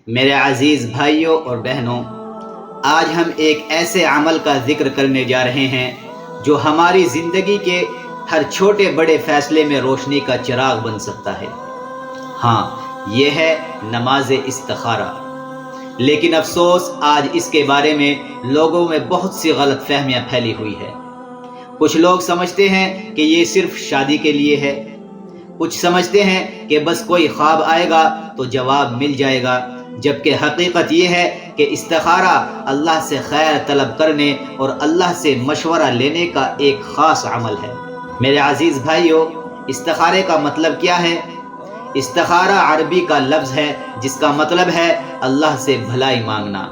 میرے عزیز بھائیوں اور بہنوں، آج ہم ایک ایسے عمل کا ذکر کرنے جا رہے ہیں جو ہماری زندگی کے ہر چھوٹے بڑے فیصلے میں روشنی کا چراغ بن سکتا ہے۔ ہاں، یہ ہے نماز استخارہ۔ لیکن افسوس، آج اس کے بارے میں لوگوں میں بہت سی غلط فہمیاں پھیلی ہوئی ہے۔ کچھ لوگ سمجھتے ہیں کہ یہ صرف شادی کے لیے ہے، کچھ سمجھتے ہیں کہ بس کوئی خواب آئے گا تو جواب مل جائے گا، جبکہ حقیقت یہ ہے کہ استخارہ اللہ سے خیر طلب کرنے اور اللہ سے مشورہ لینے کا ایک خاص عمل ہے۔ میرے عزیز بھائیوں، استخارے کا مطلب کیا ہے؟ استخارہ عربی کا لفظ ہے جس کا مطلب ہے اللہ سے بھلائی مانگنا۔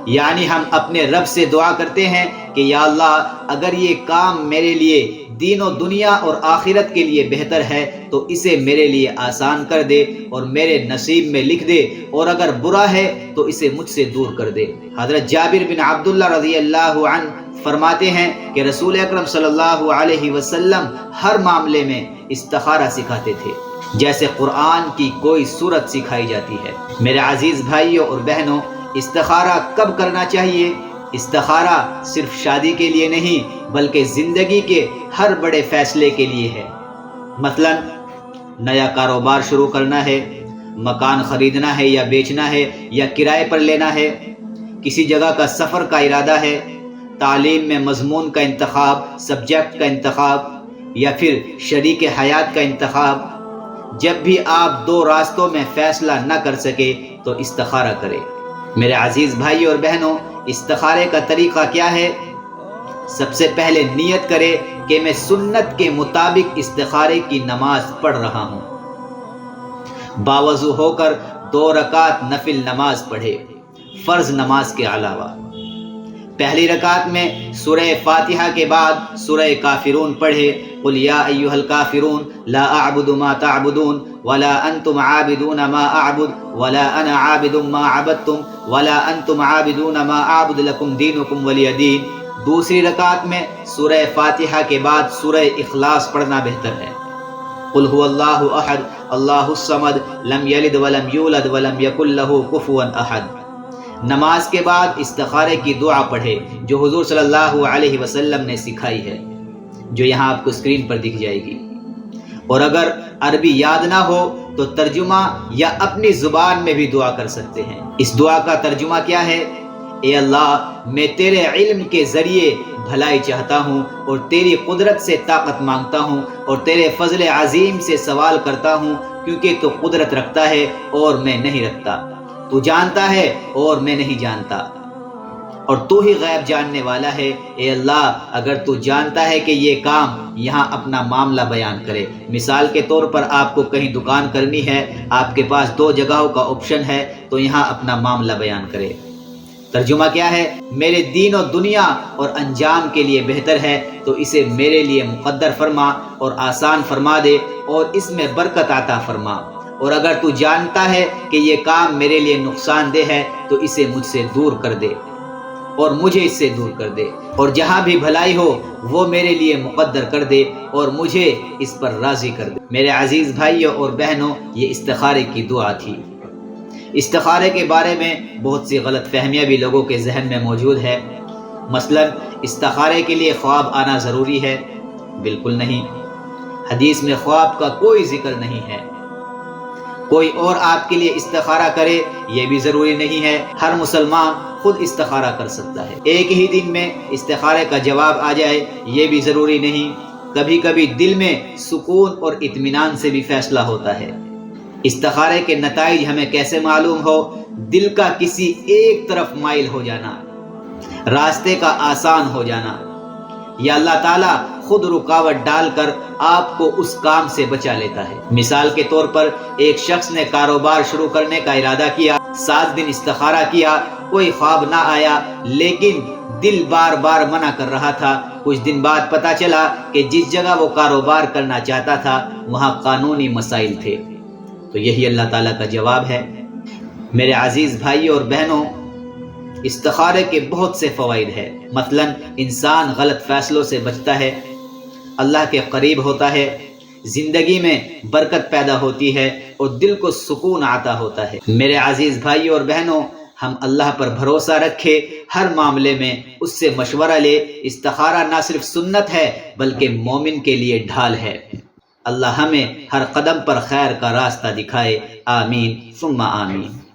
یعنی ہم اپنے رب سے دعا کرتے ہیں کہ یا اللہ، اگر یہ کام میرے لیے دین و دنیا اور آخرت کے لیے بہتر ہے تو اسے میرے لیے آسان کر دے اور میرے نصیب میں لکھ دے، اور اگر برا ہے تو اسے مجھ سے دور کر دے۔ حضرت جابر بن عبداللہ رضی اللہ عنہ فرماتے ہیں کہ رسول اکرم صلی اللہ علیہ وسلم ہر معاملے میں استخارہ سکھاتے تھے، جیسے قرآن کی کوئی سورت سکھائی جاتی ہے۔ میرے عزیز بھائیوں اور بہنوں، استخارہ کب کرنا چاہیے؟ استخارہ صرف شادی کے لیے نہیں بلکہ زندگی کے ہر بڑے فیصلے کے لیے ہے۔ مثلا نیا کاروبار شروع کرنا ہے، مکان خریدنا ہے یا بیچنا ہے یا کرائے پر لینا ہے، کسی جگہ کا سفر کا ارادہ ہے، تعلیم میں مضمون کا انتخاب، سبجیکٹ کا انتخاب، یا پھر شریک حیات کا انتخاب۔ جب بھی آپ دو راستوں میں فیصلہ نہ کر سکے تو استخارہ کریں۔ میرے عزیز بھائی اور بہنوں، استخارے کا طریقہ کیا ہے؟ سب سے پہلے نیت کرے کہ میں سنت کے مطابق استخارے کی نماز پڑھ رہا ہوں۔ باوضو ہو کر 2 رکعت نفل نماز پڑھے، فرض نماز کے علاوہ۔ پہلی رکعت میں سورہ فاتحہ کے بعد سورہ کافرون پڑھے، قل یا ایھا الکافرون لا اعبد ما تعبدون ولا انتم عابدون ما اعبد ولا انا عابد ما عبدتم ولا انتم عابدون ما اعبد لکم دینکم ولی دین۔ دوسری رکعت میں سورہ فاتحہ کے بعد سورہ اخلاص پڑھنا بہتر ہے۔ قل هو اللہ احد اللہ الصمد لم یلد ولم یولد ولم یکن لہ کفوا احد۔ نماز کے بعد استخارے کی دعا پڑھے جو حضور صلی اللہ علیہ وسلم نے سکھائی ہے، جو یہاں آپ کو اسکرین پر دکھ جائے گی۔ اور اگر عربی یاد نہ ہو تو ترجمہ یا اپنی زبان میں بھی دعا کر سکتے ہیں۔ اس دعا کا ترجمہ کیا ہے؟ اے اللہ، میں تیرے علم کے ذریعے بھلائی چاہتا ہوں اور تیری قدرت سے طاقت مانگتا ہوں اور تیرے فضل عظیم سے سوال کرتا ہوں، کیونکہ تو قدرت رکھتا ہے اور میں نہیں رکھتا، تو جانتا ہے اور میں نہیں جانتا، اور تو ہی غیب جاننے والا ہے۔ اے اللہ، اگر تو جانتا ہے کہ یہ کام، یہاں اپنا معاملہ بیان کرے۔ مثال کے طور پر آپ کو کہیں دکان کرنی ہے، آپ کے پاس 2 جگہوں کا آپشن ہے، تو یہاں اپنا معاملہ بیان کرے۔ ترجمہ کیا ہے؟ میرے دین و دنیا اور انجام کے لیے بہتر ہے تو اسے میرے لیے مقدر فرما اور آسان فرما دے اور اس میں برکت عطا فرما، اور اگر تو جانتا ہے کہ یہ کام میرے لیے نقصان دہ ہے تو اسے مجھ سے دور کر دے اور مجھے اس سے دور کر دے، اور جہاں بھی بھلائی ہو وہ میرے لیے مقدر کر دے اور مجھے اس پر راضی کر دے۔ میرے عزیز بھائیوں اور بہنوں، یہ استخارے کی دعا تھی۔ استخارے کے بارے میں بہت سی غلط فہمیاں بھی لوگوں کے ذہن میں موجود ہے۔ مثلا استخارے کے لیے خواب آنا ضروری ہے؟ بالکل نہیں، حدیث میں خواب کا کوئی ذکر نہیں ہے۔ کوئی اور آپ کے لیے استخارہ کرے یہ بھی ضروری نہیں ہے۔ ہر مسلمان خود استخارہ کر سکتا ہے۔ ایک ہی دن میں استخارے کا جواب آ جائے یہ بھی ضروری نہیں۔ کبھی کبھی دل میں سکون اور اطمینان سے بھی فیصلہ ہوتا ہے۔ استخارے کے نتائج ہمیں کیسے معلوم ہو؟ دل کا کسی ایک طرف مائل ہو جانا، راستے کا آسان ہو جانا، یا اللہ تعالیٰ خود رکاوٹ ڈال کر آپ کو اس کام سے بچا لیتا ہے۔ مثال کے طور پر ایک شخص نے کاروبار شروع کرنے کا ارادہ کیا، 7 دن استخارہ کیا، کوئی خواب نہ آیا، لیکن دل بار بار منع کر رہا تھا۔ کچھ دن بعد پتہ چلا کہ جس جگہ وہ کاروبار کرنا چاہتا تھا وہاں قانونی مسائل تھے، تو یہی اللہ تعالیٰ کا جواب ہے۔ میرے عزیز بھائی اور بہنوں، استخارے کے بہت سے فوائد ہیں۔ مثلا انسان غلط فیصلوں سے بچتا ہے، اللہ کے قریب ہوتا ہے، زندگی میں برکت پیدا ہوتی ہے اور دل کو سکون آتا ہوتا ہے۔ میرے عزیز بھائیوں اور بہنوں، ہم اللہ پر بھروسہ رکھے، ہر معاملے میں اس سے مشورہ لے۔ استخارہ نہ صرف سنت ہے بلکہ مومن کے لیے ڈھال ہے۔ اللہ ہمیں ہر قدم پر خیر کا راستہ دکھائے، آمین ثم آمین۔